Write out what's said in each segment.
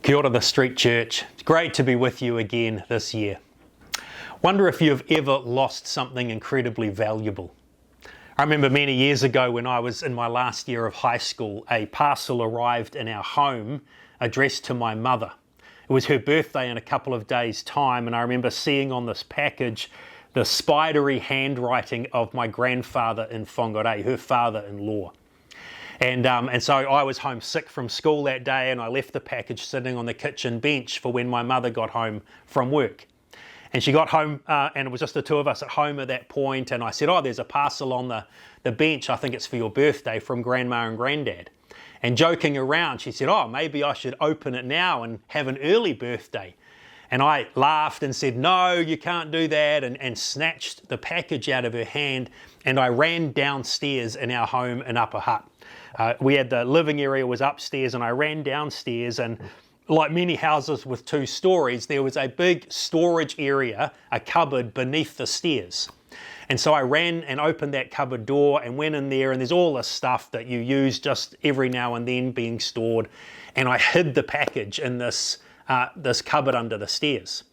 Kia ora, the Street Church. It's great to be with you again this year. Wonder if you've ever lost something incredibly valuable. I remember many years ago when I was in my last year of high school, a parcel arrived in our home addressed to my mother. It was her birthday in a couple of days' time, and I remember seeing on this package the spidery handwriting of my grandfather in Whangarei, her father-in-law. And so I was homesick from school that day, and I left the package sitting on the kitchen bench for when my mother got home from work. And she got home, and it was just the two of us at home at that point, and I said, "Oh, there's a parcel on the bench, I think it's for your birthday, from Grandma and Granddad." And joking around, she said, "Oh, maybe I should open it now and have an early birthday." And I laughed and said, "No, you can't do that," and snatched the package out of her hand, and I ran downstairs in our home in Upper Hutt. We had the living area was upstairs, and I ran downstairs, and like many houses with two stories, there was a big storage area, a cupboard beneath the stairs. And so I ran and opened that cupboard door and went in there, and there's all this stuff that you use just every now and then being stored. And I hid the package in this cupboard under the stairs.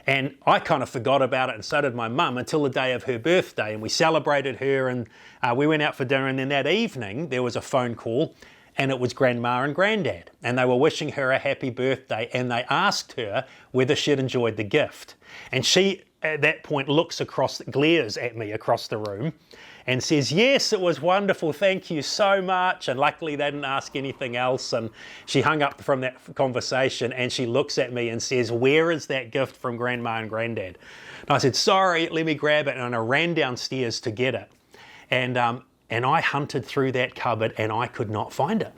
And I kind of forgot about it, and so did my mum, until the day of her birthday, and we celebrated her, and we went out for dinner, and then that evening there was a phone call, and it was Grandma and Granddad, and they were wishing her a happy birthday, and they asked her whether she'd enjoyed the gift. And she, at that point, glares at me across the room, and says, "Yes, it was wonderful, thank you so much." And luckily they didn't ask anything else, and she hung up from that conversation, and she looks at me and says, "Where is that gift from Grandma and Granddad?" And I said, "Sorry, let me grab it," and I ran downstairs to get it. And I hunted through that cupboard, and I could not find it.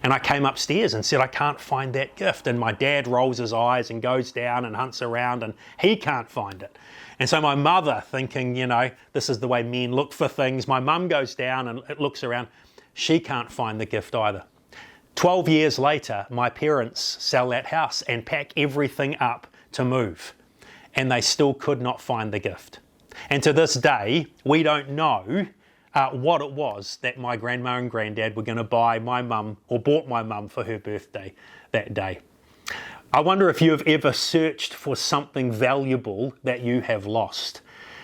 And I came upstairs and said, "I can't find that gift." And my dad rolls his eyes and goes down and hunts around, and he can't find it. And so my mother, thinking, this is the way men look for things, my mum goes down and looks around. She can't find the gift either. 12 years later, my parents sell that house and pack everything up to move. And they still could not find the gift. And to this day, we don't know what it was that my grandma and granddad were going to buy my mum, or bought my mum for her birthday that day. I wonder if you have ever searched for something valuable that you have lost.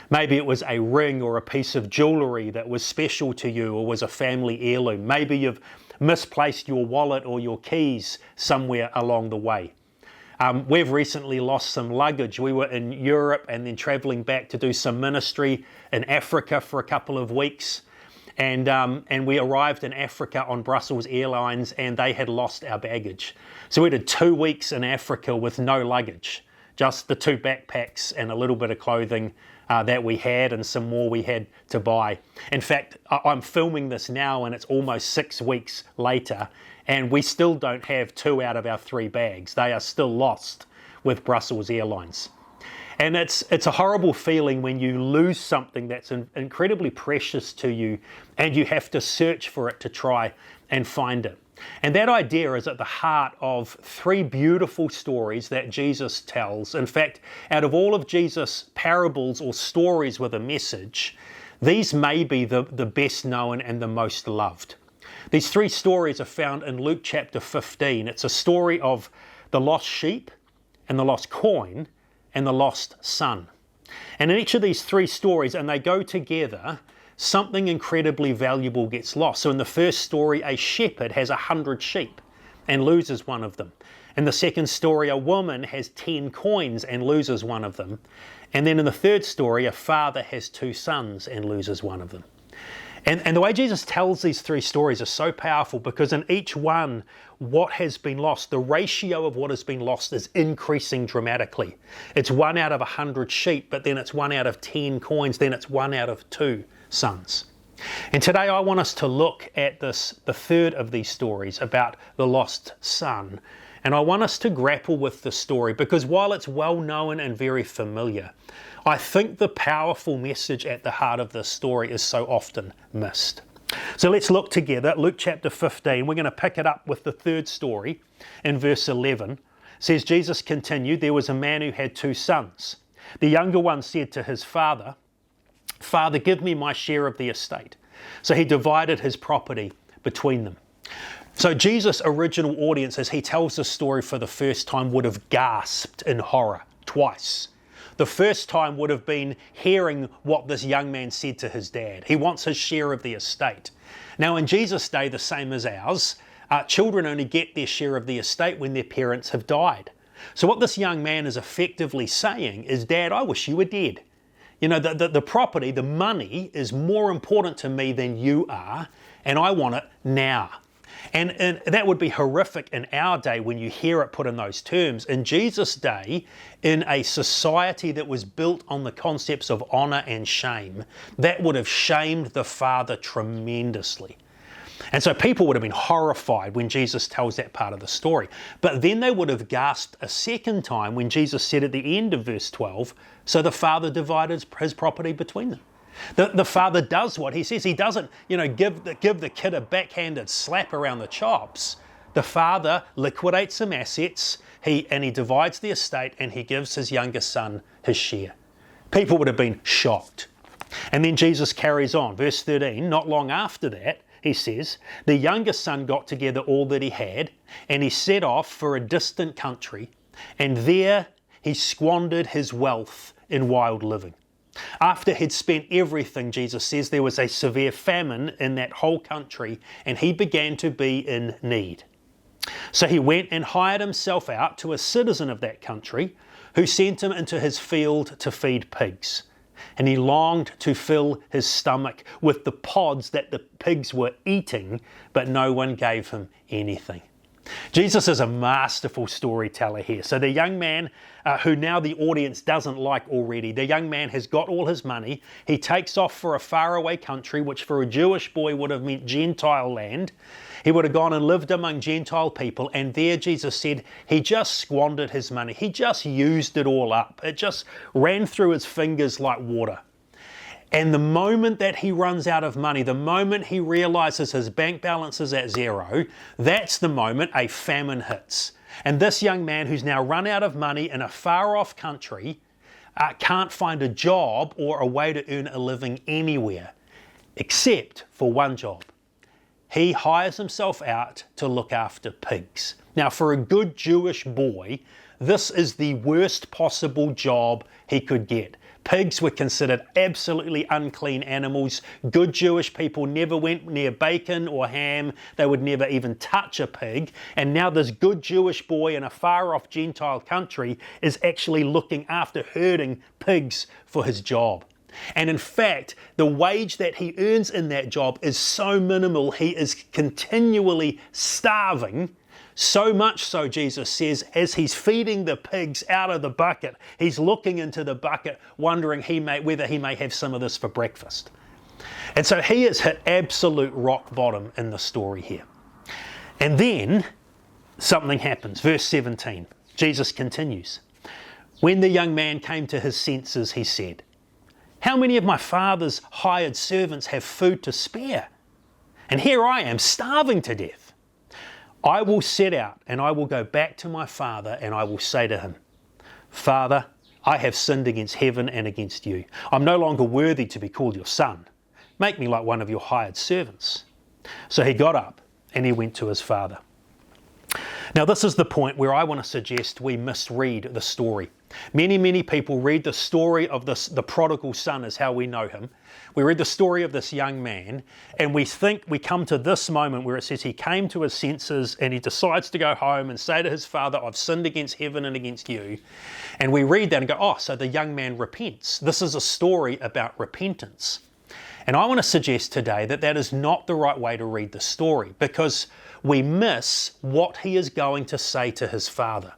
Maybe it was a ring or a piece of jewellery that was special to you or was a family heirloom. Maybe you've misplaced your wallet or your keys somewhere along the way. We've recently lost some luggage. We were in Europe and then travelling back to do some ministry in Africa for a couple of weeks. And we arrived in Africa on Brussels Airlines, and they had lost our baggage. So we did 2 weeks in Africa with no luggage, just the 2 backpacks and a little bit of clothing that we had, and some more we had to buy. In fact, I'm filming this now, and it's almost 6 weeks later, and we still don't have 2 out of our 3 bags. They are still lost with Brussels Airlines. And it's a horrible feeling when you lose something that's incredibly precious to you, and you have to search for it to try and find it. And that idea is at the heart of 3 beautiful stories that Jesus tells. In fact, out of all of Jesus' parables or stories with a message, these may be the best known and the most loved. These 3 stories are found in Luke chapter 15. It's a story of the lost sheep and the lost coin and the lost son. And in each of these 3 stories, and they go together, something incredibly valuable gets lost. So in the first story, a shepherd has 100 sheep and loses one of them. In the second story, a woman has 10 coins and loses one of them. And then in the third story, a father has 2 sons and loses one of them. And the way Jesus tells these 3 stories is so powerful, because in each one, what has been lost, the ratio of what has been lost is increasing dramatically. It's 1 out of 100 sheep, but then it's 1 out of 10 coins, then it's 1 out of 2 sons. And today I want us to look at the third of these stories about the lost son. And I want us to grapple with the story, because while it's well known and very familiar, I think the powerful message at the heart of this story is so often missed. So let's look together at Luke chapter 15. We're going to pick it up with the third story in verse 11. It says, Jesus continued, "There was a man who had 2 sons. The younger one said to his father, 'Father, give me my share of the estate.' So he divided his property between them. So Jesus' original audience, as he tells the story for the first time, would have gasped in horror twice. The first time would have been hearing what this young man said to his dad. He wants his share of the estate. Now in Jesus' day, the same as ours, children only get their share of the estate when their parents have died. So what this young man is effectively saying is, Dad, I wish you were dead. You know, the property, the money is more important to me than you are, and I want it now. And that would be horrific in our day when you hear it put in those terms. In Jesus' day, in a society that was built on the concepts of honour and shame, that would have shamed the father tremendously. And so people would have been horrified when Jesus tells that part of the story. But then they would have gasped a second time when Jesus said at the end of verse 12, so the father divided his property between them. The father does what he says. He doesn't, give the kid a backhanded slap around the chops. The father liquidates some assets, he divides the estate, and he gives his youngest son his share. People would have been shocked. And then Jesus carries on. Verse 13, not long after that, he says, the youngest son got together all that he had, and he set off for a distant country, and there he squandered his wealth in wild living. After he'd spent everything, Jesus says, there was a severe famine in that whole country, and he began to be in need. So he went and hired himself out to a citizen of that country, who sent him into his field to feed pigs. And he longed to fill his stomach with the pods that the pigs were eating, but no one gave him anything. Jesus is a masterful storyteller here. So the young man who now the audience doesn't like already, the young man has got all his money. He takes off for a faraway country, which for a Jewish boy would have meant Gentile land. He would have gone and lived among Gentile people, and there Jesus said he just squandered his money. He just used it all up. It just ran through his fingers like water. And the moment that he runs out of money, the moment he realizes his bank balance is at zero, that's the moment a famine hits. And this young man who's now run out of money in a far off country can't find a job or a way to earn a living anywhere, except for one job. He hires himself out to look after pigs. Now, for a good Jewish boy, this is the worst possible job he could get. Pigs were considered absolutely unclean animals. Good Jewish people never went near bacon or ham. They would never even touch a pig. And now this good Jewish boy in a far-off Gentile country is actually looking after herding pigs for his job. And in fact, the wage that he earns in that job is so minimal, he is continually starving. So much so, Jesus says, as he's feeding the pigs out of the bucket, he's looking into the bucket, wondering whether he may have some of this for breakfast. And so he has hit absolute rock bottom in the story here. And then something happens. Verse 17, Jesus continues. When the young man came to his senses, he said, how many of my father's hired servants have food to spare? And here I am, starving to death. I will set out and I will go back to my father and I will say to him, Father, I have sinned against heaven and against you. I'm no longer worthy to be called your son. Make me like one of your hired servants. So he got up and he went to his father. Now this is the point where I want to suggest we misread the story. Many people read the story of the prodigal son is how we know him. We read the story of this young man and we think we come to this moment where it says he came to his senses and he decides to go home and say to his father, I've sinned against heaven and against you. And we read that and go, oh, so the young man repents. This is a story about repentance. And I want to suggest today that that is not the right way to read the story because we miss what he is going to say to his father.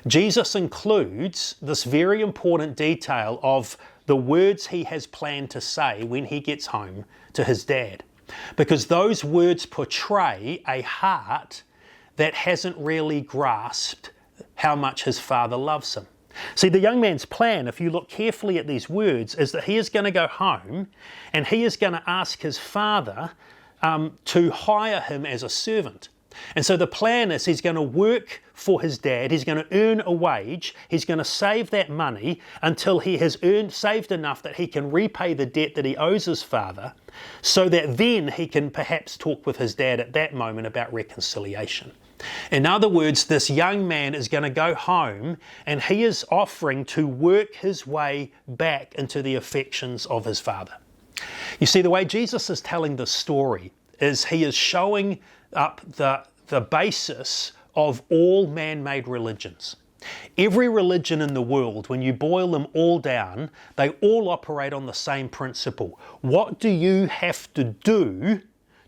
Jesus includes this very important detail of the words he has planned to say when he gets home to his dad. Because those words portray a heart that hasn't really grasped how much his father loves him. See, the young man's plan, if you look carefully at these words, is that he is going to go home and he is going to ask his father to hire him as a servant. And so the plan is he's going to work for his dad, he's going to earn a wage, he's going to save that money until he has saved enough that he can repay the debt that he owes his father, so that then he can perhaps talk with his dad at that moment about reconciliation. In other words, this young man is going to go home and he is offering to work his way back into the affections of his father. You see, the way Jesus is telling this story is he is showing up the basis of all man-made religions. Every religion in the world, when you boil them all down, they all operate on the same principle. What do you have to do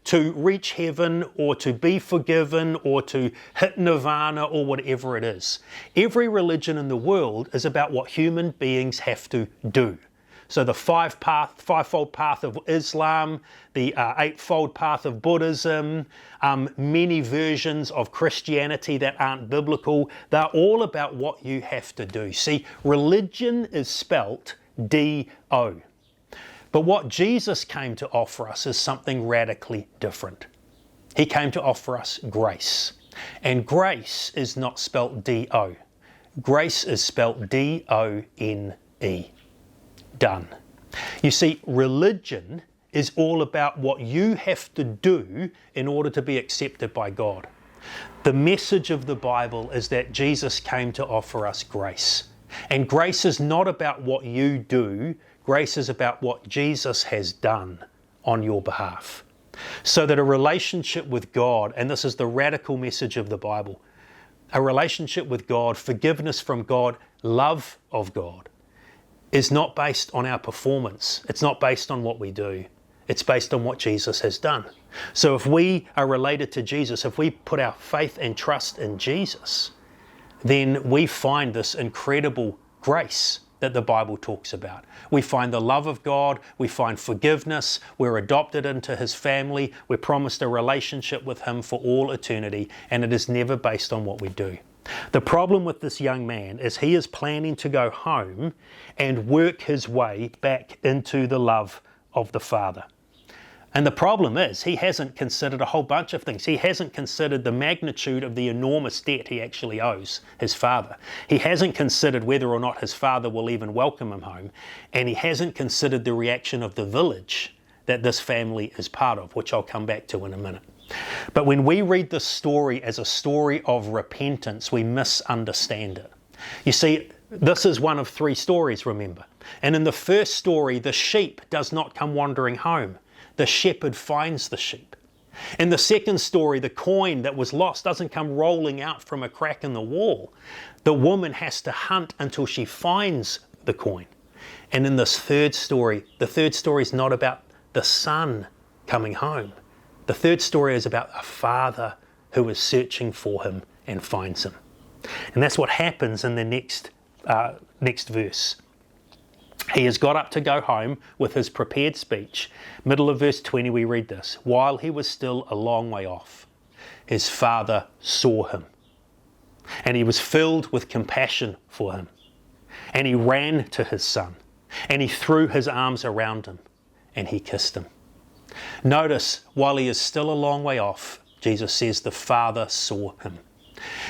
to reach heaven, or to be forgiven, or to hit nirvana, or whatever it is? Every religion in the world is about what human beings have to do. So the fivefold path of Islam, the eightfold path of Buddhism, many versions of Christianity that aren't biblical, they're all about what you have to do. See, religion is spelt D-O. But what Jesus came to offer us is something radically different. He came to offer us grace. And grace is not spelt D-O. Grace is spelt D-O-N-E. Done. You see, religion is all about what you have to do in order to be accepted by God. The message of the Bible is that Jesus came to offer us grace. And grace is not about what you do. Grace is about what Jesus has done on your behalf. So that a relationship with God, and this is the radical message of the Bible, a relationship with God, forgiveness from God, love of God, is not based on our performance. It's not based on what we do. It's based on what Jesus has done. So if we are related to Jesus, if we put our faith and trust in Jesus, then we find this incredible grace that the Bible talks about. We find the love of God, we find forgiveness, we're adopted into His family, we're promised a relationship with Him for all eternity, and it is never based on what we do. The problem with this young man is he is planning to go home and work his way back into the love of the Father. And the problem is he hasn't considered a whole bunch of things. He hasn't considered the magnitude of the enormous debt he actually owes his father. He hasn't considered whether or not his father will even welcome him home. And he hasn't considered the reaction of the village that this family is part of, which I'll come back to in a minute. But when we read this story as a story of repentance, we misunderstand it. You see, this is one of three stories, remember. And in the first story, the sheep does not come wandering home. The shepherd finds the sheep. In the second story, the coin that was lost doesn't come rolling out from a crack in the wall. The woman has to hunt until she finds the coin. And in this third story, the third story is not about the son coming home. The third story is about a father who is searching for him and finds him. And that's what happens in the next verse. He has got up to go home with his prepared speech. Middle of verse 20 we read this. While he was still a long way off, his father saw him. And he was filled with compassion for him. And he ran to his son. And he threw his arms around him. And he kissed him. Notice, while he is still a long way off, Jesus says the Father saw him.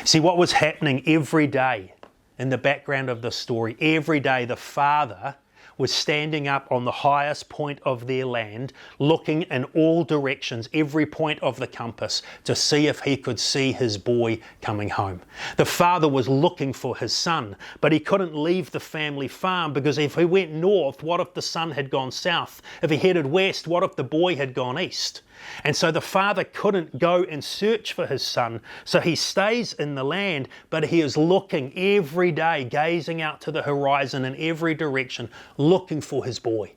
See, what was happening every day in the background of the story, every day the Father was standing up on the highest point of their land, looking in all directions, every point of the compass, to see if he could see his boy coming home. The father was looking for his son, but he couldn't leave the family farm, because if he went north, what if the son had gone south? If he headed west, what if the boy had gone east? And so the father couldn't go and search for his son, so he stays in the land, but he is looking every day, gazing out to the horizon in every direction, looking for his boy.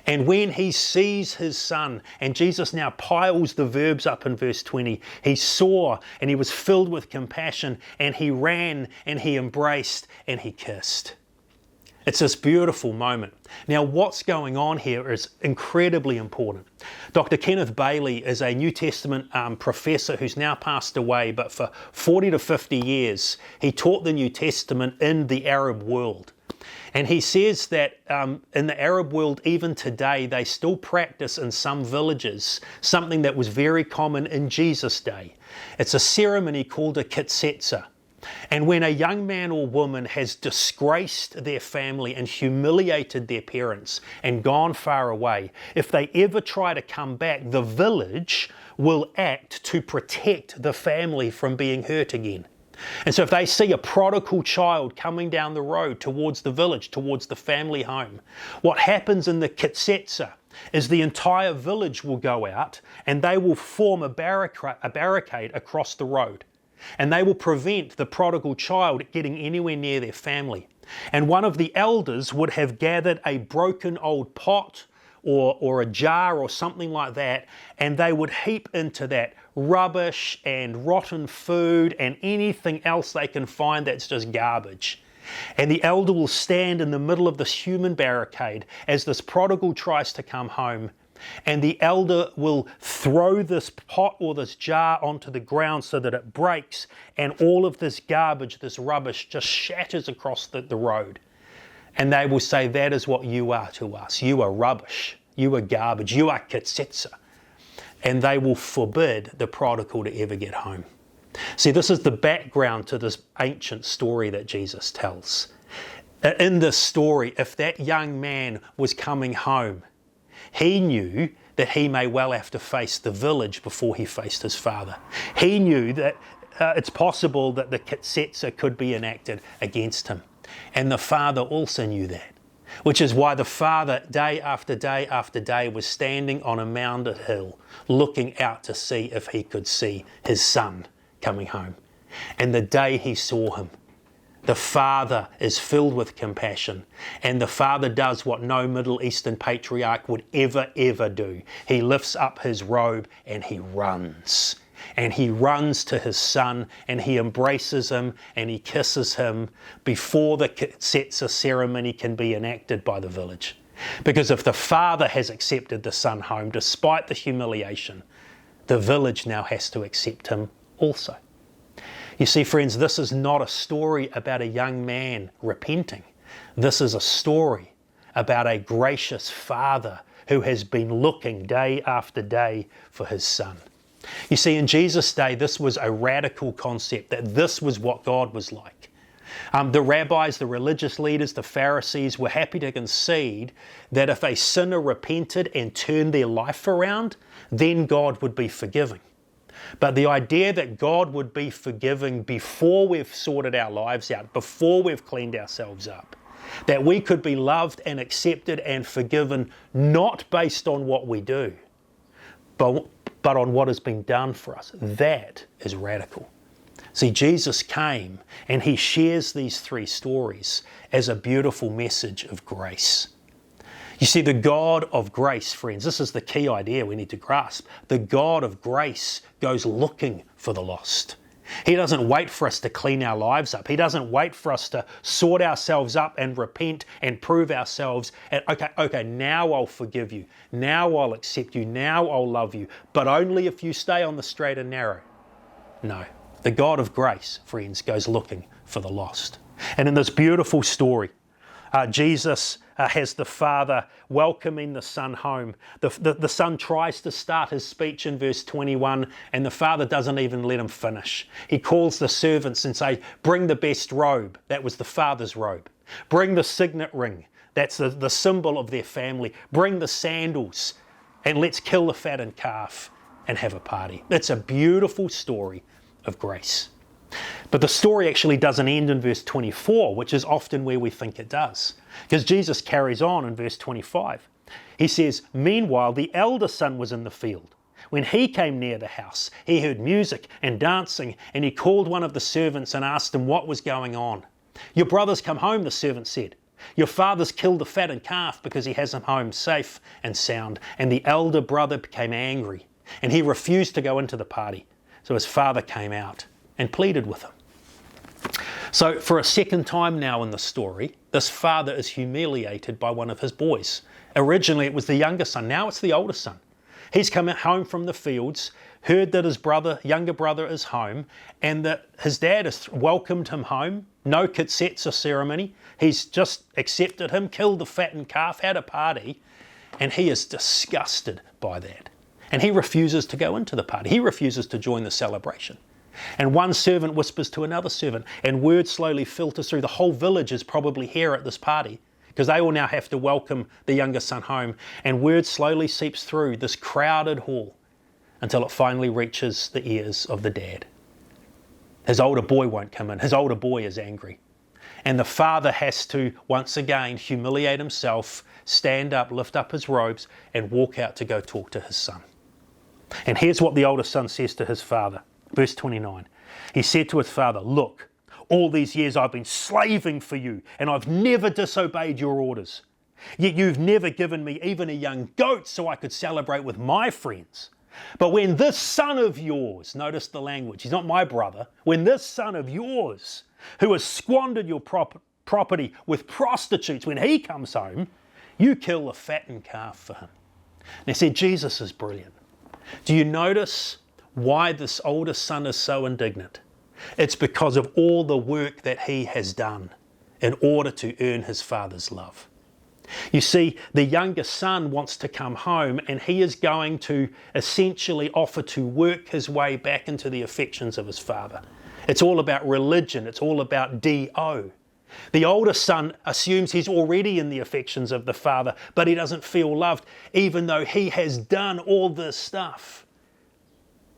And when he sees his son, and Jesus now piles the verbs up in verse 20, he saw and he was filled with compassion, and he ran and he embraced and he kissed. It's this beautiful moment. Now, what's going on here is incredibly important. Dr. Kenneth Bailey is a New Testament professor who's now passed away, but for 40 to 50 years, he taught the New Testament in the Arab world. And he says that in the Arab world, even today, they still practice in some villages something that was very common in Jesus' day. It's a ceremony called a kitsetsa. And when a young man or woman has disgraced their family and humiliated their parents and gone far away, if they ever try to come back, the village will act to protect the family from being hurt again. And so if they see a prodigal child coming down the road towards the village, towards the family home, what happens in the kitsetsa is the entire village will go out and they will form a barricade across the road. And they will prevent the prodigal child getting anywhere near their family. And one of the elders would have gathered a broken old pot or a jar or something like that, and they would heap into that rubbish and rotten food and anything else they can find that's just garbage. And the elder will stand in the middle of this human barricade as this prodigal tries to come home. And the elder will throw this pot or this jar onto the ground so that it breaks, and all of this garbage, this rubbish, just shatters across the road. And they will say, that is what you are to us. You are rubbish. You are garbage. You are kitsetsa. And they will forbid the prodigal to ever get home. See, this is the background to this ancient story that Jesus tells. In this story, if that young man was coming home, he knew that he may well have to face the village before he faced his father. He knew that it's possible that the kitsetsa could be enacted against him. And the father also knew that, which is why the father, day after day after day, was standing on a mounded hill, looking out to see if he could see his son coming home. And the day he saw him, the father is filled with compassion, and the father does what no Middle Eastern patriarch would ever do. He lifts up his robe and he runs. And he runs to his son and he embraces him and he kisses him before the kitsetsa ceremony can be enacted by the village. Because if the father has accepted the son home despite the humiliation, the village now has to accept him also. You see, friends, this is not a story about a young man repenting. This is a story about a gracious father who has been looking day after day for his son. You see, in Jesus' day, this was a radical concept, that this was what God was like. The rabbis, the religious leaders, the Pharisees were happy to concede that if a sinner repented and turned their life around, then God would be forgiving. But the idea that God would be forgiving before we've sorted our lives out, before we've cleaned ourselves up, that we could be loved and accepted and forgiven not based on what we do, but on what has been done for us, that is radical. See, Jesus came and he shares these three stories as a beautiful message of grace. You see, the God of grace, friends, this is the key idea we need to grasp. The God of grace goes looking for the lost. He doesn't wait for us to clean our lives up. He doesn't wait for us to sort ourselves up and repent and prove ourselves. And okay, now I'll forgive you. Now I'll accept you. Now I'll love you. But only if you stay on the straight and narrow. No, the God of grace, friends, goes looking for the lost. And in this beautiful story, Jesus has the father welcoming the son home. The son tries to start his speech in verse 21 and the father doesn't even let him finish. He calls the servants and says, bring the best robe. That was the father's robe. Bring the signet ring. That's the symbol of their family. Bring the sandals and let's kill the fattened calf and have a party. It's a beautiful story of grace. But the story actually doesn't end in verse 24, which is often where we think it does. Because Jesus carries on in verse 25. He says, meanwhile, the elder son was in the field. When he came near the house, he heard music and dancing, and he called one of the servants and asked him what was going on. Your brother's come home, the servant said. Your father's killed the fattened calf because he has him home safe and sound. And the elder brother became angry, and he refused to go into the party. So his father came out and pleaded with him. So for a second time now in the story, this father is humiliated by one of his boys. Originally it was the younger son, now it's the older son. He's come home from the fields, heard that his younger brother is home, and that his dad has welcomed him home. No ketsetzer ceremony. He's just accepted him, killed the fattened calf, had a party, and he is disgusted by that. And he refuses to go into the party. He refuses to join the celebration. And one servant whispers to another servant, and word slowly filters through. The whole village is probably here at this party, because they all now have to welcome the younger son home. And word slowly seeps through this crowded hall until it finally reaches the ears of the dad. His older boy won't come in. His older boy is angry. And the father has to, once again, humiliate himself, stand up, lift up his robes, and walk out to go talk to his son. And here's what the older son says to his father. Verse 29. He said to his father, "Look, all these years I've been slaving for you, and I've never disobeyed your orders. Yet you've never given me even a young goat so I could celebrate with my friends. But when this son of yours," notice the language, he's not my brother, "when this son of yours, who has squandered your property with prostitutes, when he comes home, you kill a fattened calf for him." Now see, Jesus is brilliant. Do you notice why this older son is so indignant? It's because of all the work that he has done in order to earn his father's love. You see, the younger son wants to come home, and he is going to essentially offer to work his way back into the affections of his father. It's all about religion. It's all about D.O. The older son assumes he's already in the affections of the father, but he doesn't feel loved, even though he has done all this stuff.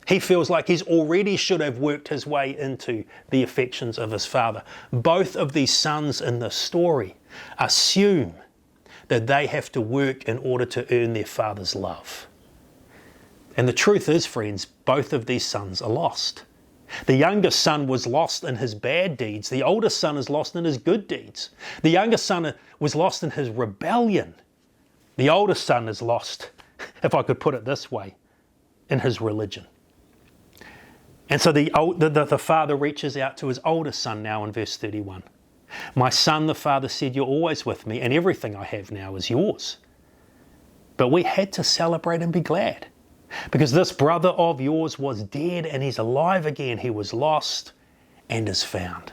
He feels like he's already should have worked his way into the affections of his father. Both of these sons in the story assume that they have to work in order to earn their father's love. And the truth is, friends, both of these sons are lost. The younger son was lost in his bad deeds. The older son is lost in his good deeds. The younger son was lost in his rebellion. The older son is lost, if I could put it this way, in his religion. And so the father reaches out to his older son now in verse 31. "My son," the father said, "you're always with me, and everything I have now is yours. But we had to celebrate and be glad, because this brother of yours was dead and he's alive again. He was lost and is found."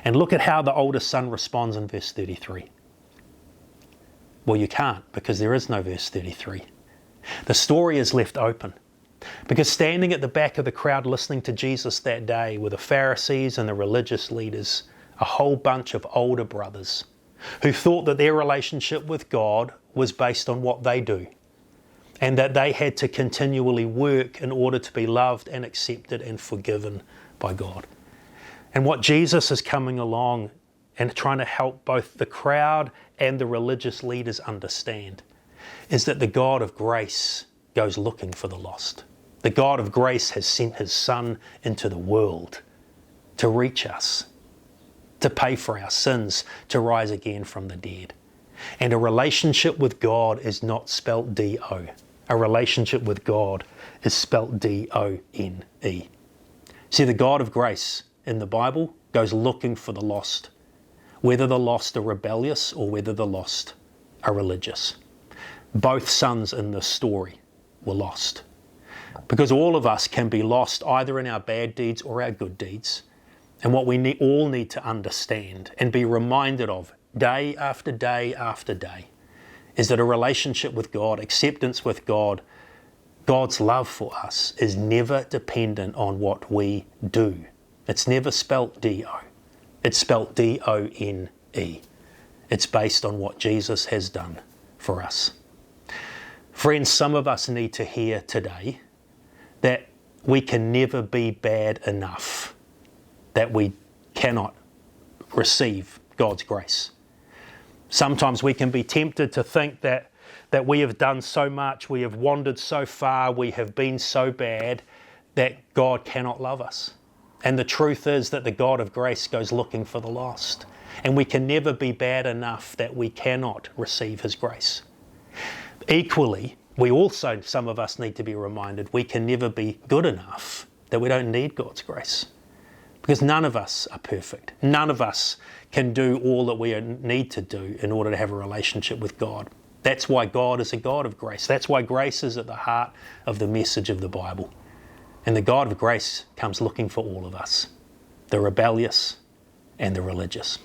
And look at how the older son responds in verse 33. Well, you can't, because there is no verse 33. The story is left open, because standing at the back of the crowd listening to Jesus that day were the Pharisees and the religious leaders, a whole bunch of older brothers who thought that their relationship with God was based on what they do, and that they had to continually work in order to be loved and accepted and forgiven by God. And what Jesus is coming along and trying to help both the crowd and the religious leaders understand is that the God of grace goes looking for the lost. The God of grace has sent his Son into the world to reach us, to pay for our sins, to rise again from the dead. And a relationship with God is not spelt D-O. A relationship with God is spelt D-O-N-E. See, the God of grace in the Bible goes looking for the lost, whether the lost are rebellious or whether the lost are religious. Both sons in this story were lost, because all of us can be lost either in our bad deeds or our good deeds. And what we all need to understand and be reminded of day after day after day is that a relationship with God, acceptance with God, God's love for us is never dependent on what we do. It's never spelt D-O. It's spelt D-O-N-E. It's based on what Jesus has done for us. Friends, some of us need to hear today that we can never be bad enough, that we cannot receive God's grace. Sometimes we can be tempted to think that we have done so much, we have wandered so far, we have been so bad that God cannot love us. And the truth is that the God of grace goes looking for the lost. And we can never be bad enough that we cannot receive his grace. Equally, we also, some of us need to be reminded, we can never be good enough that we don't need God's grace. Because none of us are perfect. None of us can do all that we need to do in order to have a relationship with God. That's why God is a God of grace. That's why grace is at the heart of the message of the Bible. And the God of grace comes looking for all of us, the rebellious and the religious.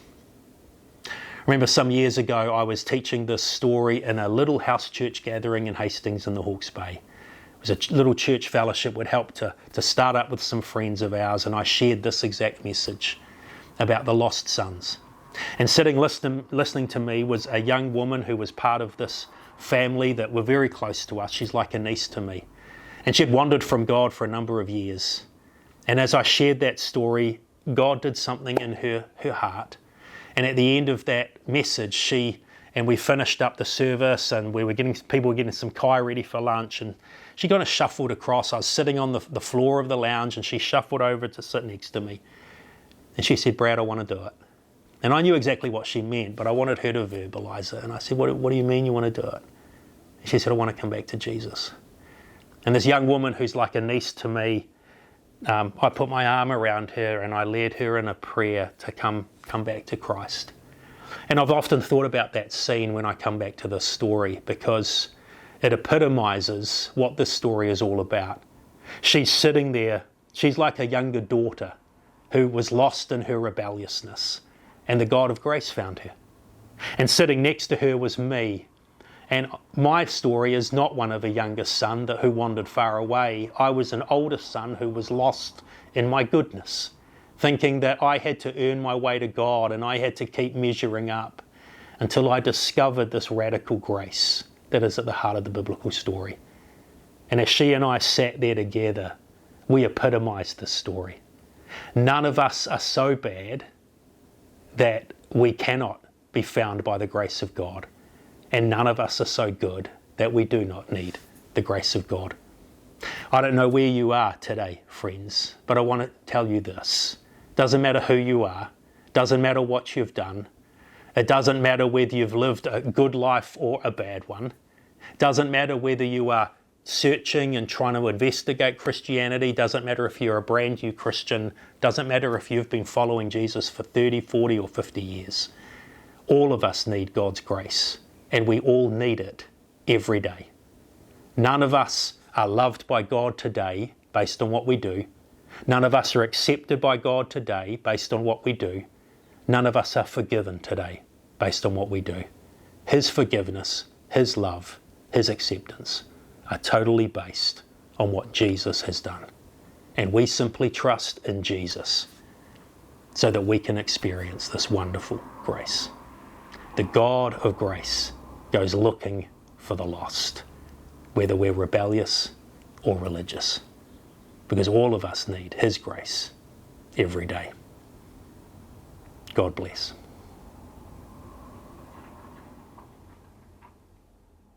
I remember some years ago I was teaching this story in a little house church gathering in Hastings in the Hawke's Bay. It was a little church fellowship we'd helped to start up with some friends of ours, and I shared this exact message about the lost sons. And sitting listening to me was a young woman who was part of this family that were very close to us. She's like a niece to me. And she'd wandered from God for a number of years. And as I shared that story, God did something in her heart. And at the end of that message, we finished up the service, and people were getting some kai ready for lunch, and she kind of shuffled across. I was sitting on the floor of the lounge, and she shuffled over to sit next to me. And she said, "Brad, I want to do it." And I knew exactly what she meant, but I wanted her to verbalize it. And I said, what do you mean you want to do it? And she said, "I want to come back to Jesus." And this young woman who's like a niece to me, I put my arm around her and I led her in a prayer to come back to Christ. And I've often thought about that scene when I come back to this story, because it epitomizes what this story is all about. She's sitting there, she's like a younger daughter who was lost in her rebelliousness, and the God of grace found her. And sitting next to her was me. And my story is not one of a younger son who wandered far away. I was an older son who was lost in my goodness, thinking that I had to earn my way to God and I had to keep measuring up, until I discovered this radical grace that is at the heart of the biblical story. And as she and I sat there together, we epitomized this story. None of us are so bad that we cannot be found by the grace of God. And none of us are so good that we do not need the grace of God. I don't know where you are today, friends, but I want to tell you this. Doesn't matter who you are, doesn't matter what you've done, it doesn't matter whether you've lived a good life or a bad one, doesn't matter whether you are searching and trying to investigate Christianity, doesn't matter if you're a brand new Christian, doesn't matter if you've been following Jesus for 30, 40 or 50 years. All of us need God's grace. And we all need it every day. None of us are loved by God today based on what we do. None of us are accepted by God today based on what we do. None of us are forgiven today based on what we do. His forgiveness, His love, His acceptance are totally based on what Jesus has done. And we simply trust in Jesus so that we can experience this wonderful grace. The God of grace goes looking for the lost, whether we're rebellious or religious, because all of us need His grace every day. God bless.